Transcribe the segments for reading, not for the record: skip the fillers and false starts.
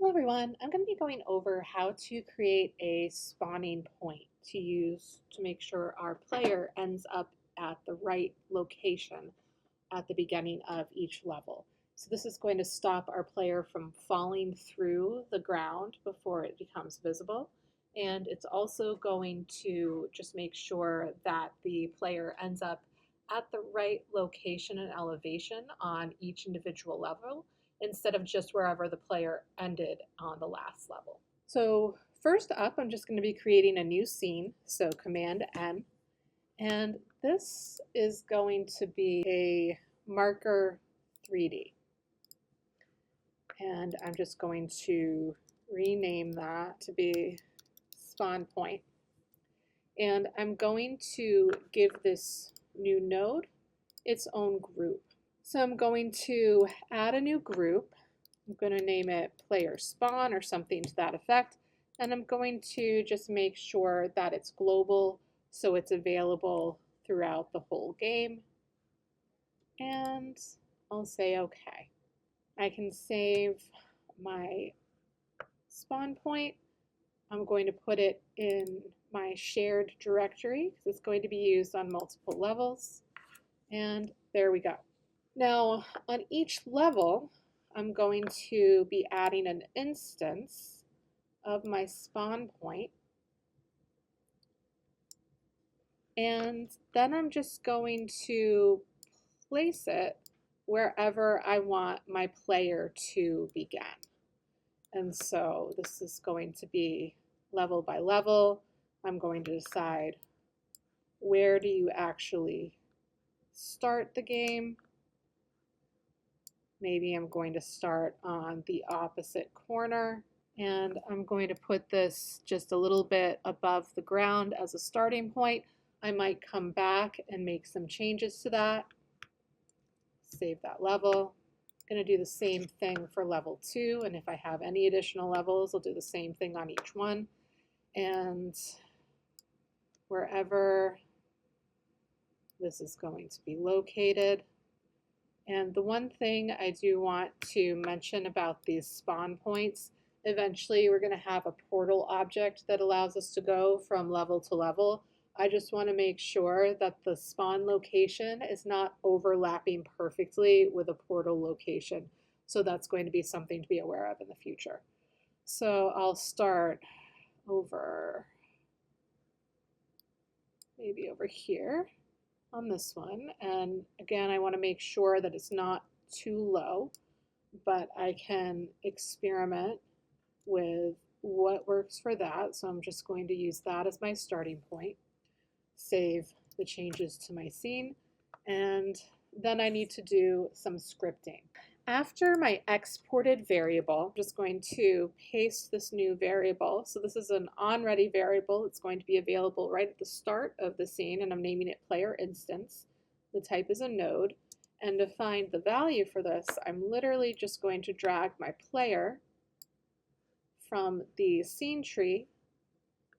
Hello everyone, I'm going to be going over how to create a spawning point to use to make sure our player ends up at the right location at the beginning of each level. So this is going to stop our player from falling through the ground before it becomes visible. And it's also going to just make sure that the player ends up at the right location and elevation on each individual level instead of just wherever the player ended on the last level. So first up, I'm just going to be creating a new scene. So Command N, and this is going to be a marker 3D. And I'm just going to rename that to be spawn point. And I'm going to give this new node its own group. So I'm going to add a new group. I'm going to name it player spawn or something to that effect. And I'm going to just make sure that it's global so it's available throughout the whole game. And I'll say okay. I can save my spawn point. I'm going to put it in my shared directory because it's going to be used on multiple levels. And there we go. Now, on each level, I'm going to be adding an instance of my spawn point. And then I'm just going to place it wherever I want my player to begin. And so this is going to be level by level. I'm going to decide where do you actually start the game. Maybe I'm going to start on the opposite corner, and I'm going to put this just a little bit above the ground as a starting point. I might come back and make some changes to that. Save that level. I'm going to do the same thing for level 2, and if I have any additional levels, I'll do the same thing on each one. And wherever this is going to be located. And the one thing I do want to mention about these spawn points, eventually we're going to have a portal object that allows us to go from level to level. I just want to make sure that the spawn location is not overlapping perfectly with a portal location. So that's going to be something to be aware of in the future. So I'll start over, maybe over here on this one, and again I want to make sure that it's not too low, but I can experiment with what works for that. So I'm just going to use that as my starting point, save the changes to my scene, and then I need to do some scripting. After my exported variable, I'm just going to paste this new variable. So this is an onReady variable. It's going to be available right at the start of the scene, and I'm naming it player instance. The type is a node. And to find the value for this, I'm literally just going to drag my player from the scene tree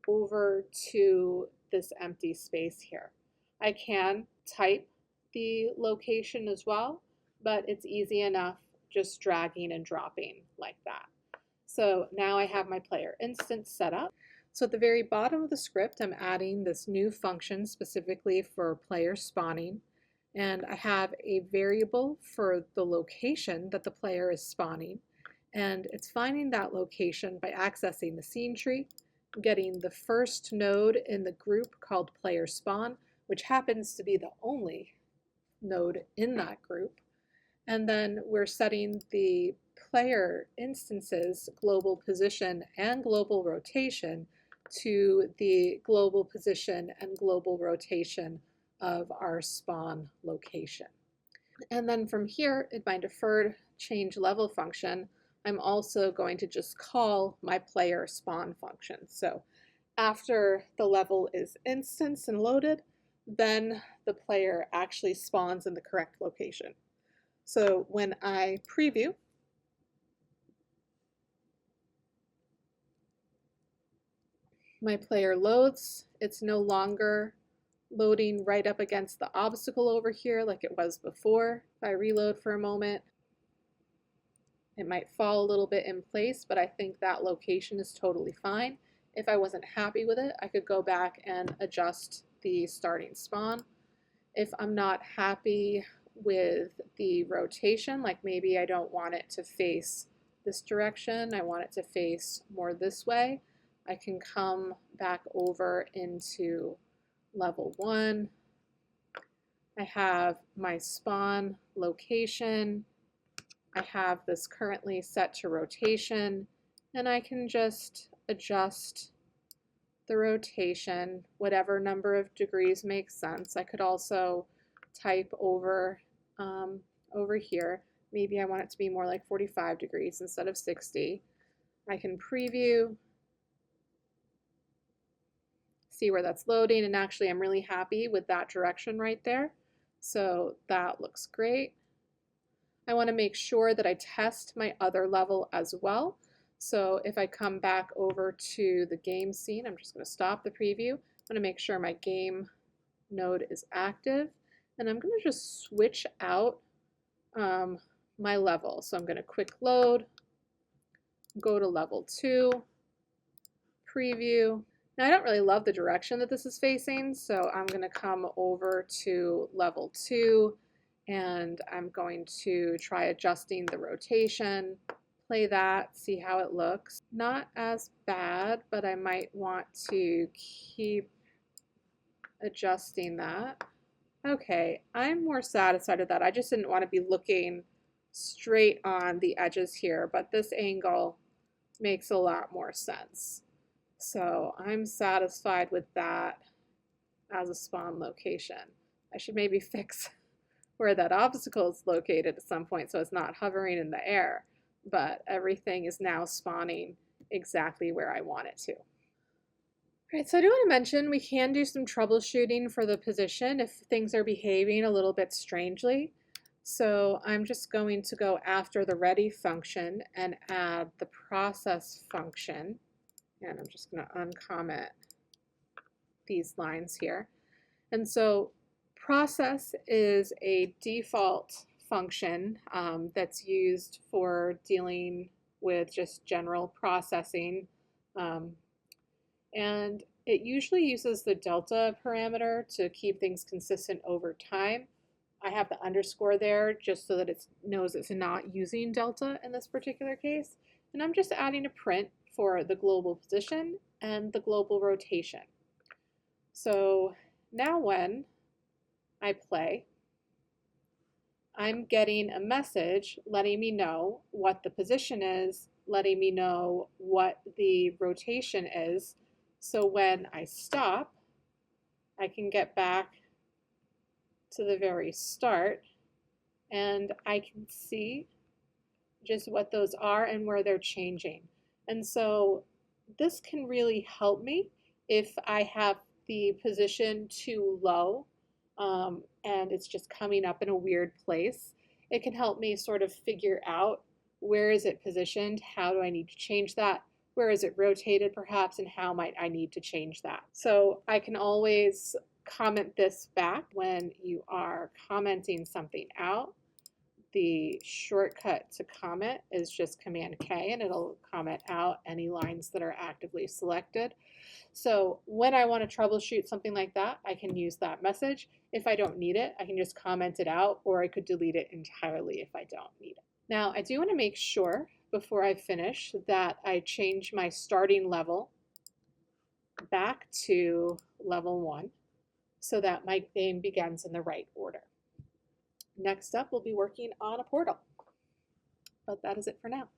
over to this empty space here. I can type the location as well, but it's easy enough just dragging and dropping like that. So now I have my player instance set up. So at the very bottom of the script, I'm adding this new function specifically for player spawning. And I have a variable for the location that the player is spawning. And it's finding that location by accessing the scene tree, getting the first node in the group called player spawn, which happens to be the only node in that group. And then we're setting the player instances global position and global rotation to the global position and global rotation of our spawn location. And then from here, in my deferred change level function, I'm also going to just call my player spawn function. So after the level is instanced and loaded, then the player actually spawns in the correct location. So when I preview, my player loads, it's no longer loading right up against the obstacle over here like it was before. If I reload for a moment, It might fall a little bit in place, but I think that location is totally fine. If I wasn't happy with it, I could go back and adjust the starting spawn. If I'm not happy with the rotation, like maybe I don't want it to face this direction, I want it to face more this way, I can come back over into level 1. I have my spawn location. I have this currently set to rotation, and I can just adjust the rotation, whatever number of degrees makes sense. I could also type over over here. Maybe I want it to be more like 45 degrees instead of 60. I can preview, see where that's loading, and actually I'm really happy with that direction right there. So that looks great. I want to make sure that I test my other level as well. So if I come back over to the game scene, I'm just going to stop the preview. I'm going to make sure my game node is active, and I'm going to just switch out my level. So I'm going to quick load, go to level 2, preview. Now I don't really love the direction that this is facing, so I'm going to come over to level 2, and I'm going to try adjusting the rotation, play that, see how it looks. Not as bad, but I might want to keep adjusting that. Okay, I'm more satisfied with that. I just didn't want to be looking straight on the edges here, but this angle makes a lot more sense. So I'm satisfied with that as a spawn location. I should maybe fix where that obstacle is located at some point so it's not hovering in the air, but everything is now spawning exactly where I want it to. All right, so I do want to mention we can do some troubleshooting for the position if things are behaving a little bit strangely. So I'm just going to go after the ready function and add the process function. And I'm just going to uncomment these lines here. And so process is a default function that's used for dealing with just general processing. And it usually uses the delta parameter to keep things consistent over time. I have the underscore there just so that it knows it's not using delta in this particular case. And I'm just adding a print for the global position and the global rotation. So now when I play, I'm getting a message letting me know what the position is, letting me know what the rotation is. So when I stop, I can get back to the very start and I can see just what those are and where they're changing. And so this can really help me if I have the position too low and it's just coming up in a weird place. It can help me sort of figure out where is it positioned, how do I need to change that, where is it rotated perhaps, and how might I need to change that. So I can always comment this back when you are commenting something out. The shortcut to comment is just Command K, and it'll comment out any lines that are actively selected. So when I want to troubleshoot something like that, I can use that message. If I don't need it, I can just comment it out, or I could delete it entirely if I don't need it. Now, I do want to make sure before I finish that I change my starting level back to level 1 so that my game begins in the right order. Next up, we'll be working on a portal. But that is it for now.